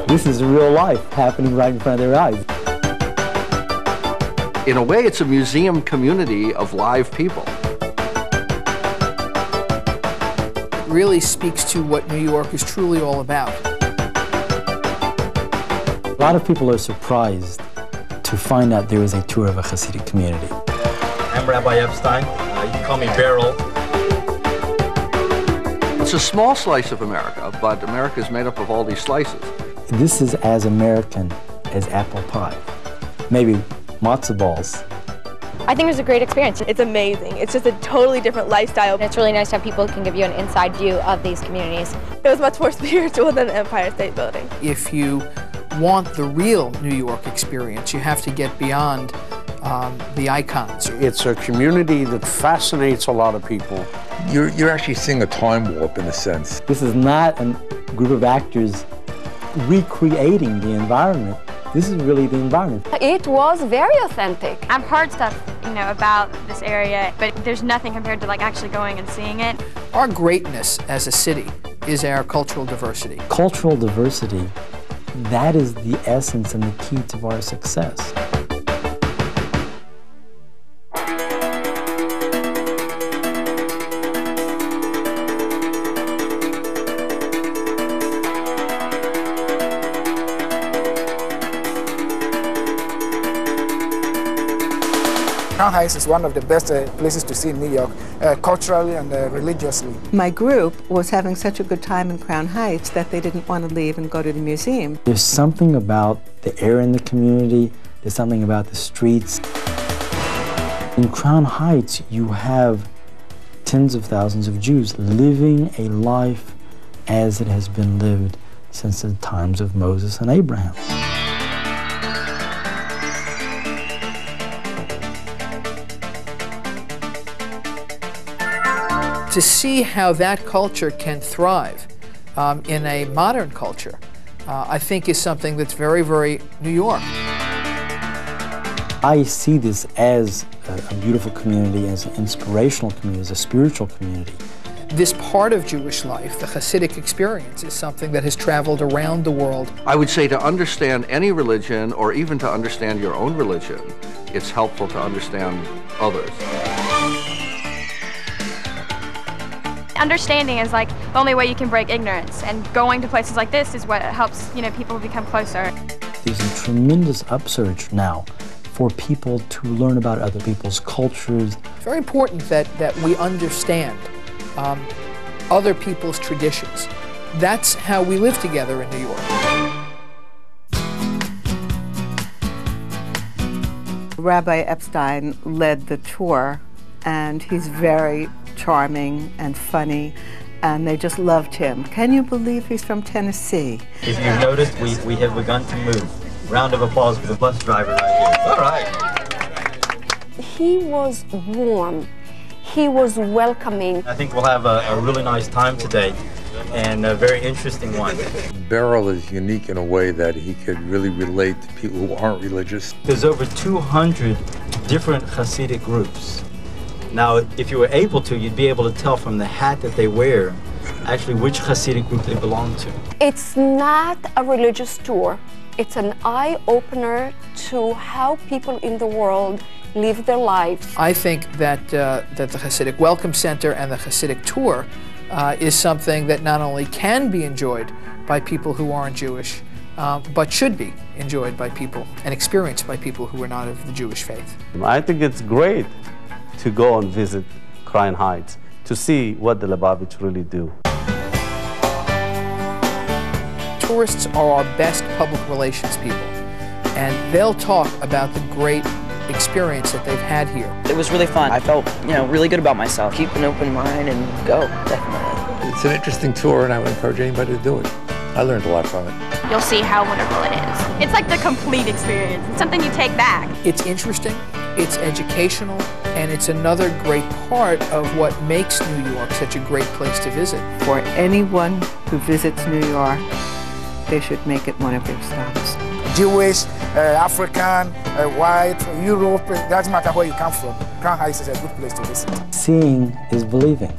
This is real life happening right in front of their eyes. In a way, it's a museum community of live people. It really speaks to what New York is truly all about. A lot of people are surprised to find out there is a tour of a Hasidic community. I'm Rabbi Epstein. You can call me Beryl. It's a small slice of America, but America is made up of all these slices. This is as American as apple pie. Maybe matzo balls. I think it was a great experience. It's amazing. It's just a totally different lifestyle. It's really nice to have people who can give you an inside view of these communities. It was much more spiritual than the Empire State Building. If you want the real New York experience, you have to get beyond the icons. It's a community that fascinates a lot of people. You're actually seeing a time warp in a sense. This is not a group of actors recreating the environment. This is really the environment. It was very authentic. I've heard stuff, about this area, but there's nothing compared to actually going and seeing it. Our greatness as a city is our cultural diversity. Cultural diversity, that is the essence and the key to our success. Crown Heights is one of the best places to see in New York, culturally and religiously. My group was having such a good time in Crown Heights that they didn't want to leave and go to the museum. There's something about the air in the community, there's something about the streets. In Crown Heights, you have tens of thousands of Jews living a life as it has been lived since the times of Moses and Abraham. To see how that culture can thrive in a modern culture, I think is something that's very, very New York. I see this as a beautiful community, as an inspirational community, as a spiritual community. This part of Jewish life, the Hasidic experience, is something that has traveled around the world. I would say to understand any religion, or even to understand your own religion, it's helpful to understand others. Understanding is the only way you can break ignorance, and going to places like this is what helps people become closer. There's a tremendous upsurge now for people to learn about other people's cultures. It's very important that we understand other people's traditions. That's how we live together in New York. Rabbi Epstein led the tour, and he's very charming and funny, and they just loved him. Can you believe he's from Tennessee? If you've noticed, we have begun to move. Round of applause for the bus driver right here. All right. He was warm. He was welcoming. I think we'll have a really nice time today, and a very interesting one. Beryl is unique in a way that he could really relate to people who aren't religious. There's over 200 different Hasidic groups. Now, if you were able to, you'd be able to tell from the hat that they wear actually which Hasidic group they belong to. It's not a religious tour. It's an eye-opener to how people in the world live their lives. I think that the Hasidic Welcome Center and the Hasidic Tour is something that not only can be enjoyed by people who aren't Jewish, but should be enjoyed by people and experienced by people who are not of the Jewish faith. I think it's great to go and visit Crown Heights to see what the Lubavitch really do. Tourists are our best public relations people, and they'll talk about the great experience that they've had here. It was really fun. I felt, really good about myself. Keep an open mind and go, definitely. It's an interesting tour, and I would encourage anybody to do it. I learned a lot from it. You'll see how wonderful it is. It's like the complete experience. It's something you take back. It's interesting, it's educational, and it's another great part of what makes New York such a great place to visit. For anyone who visits New York, they should make it one of their stops. Jewish, African, white, Europe, it doesn't matter where you come from. Crown Heights is a good place to visit. Seeing is believing.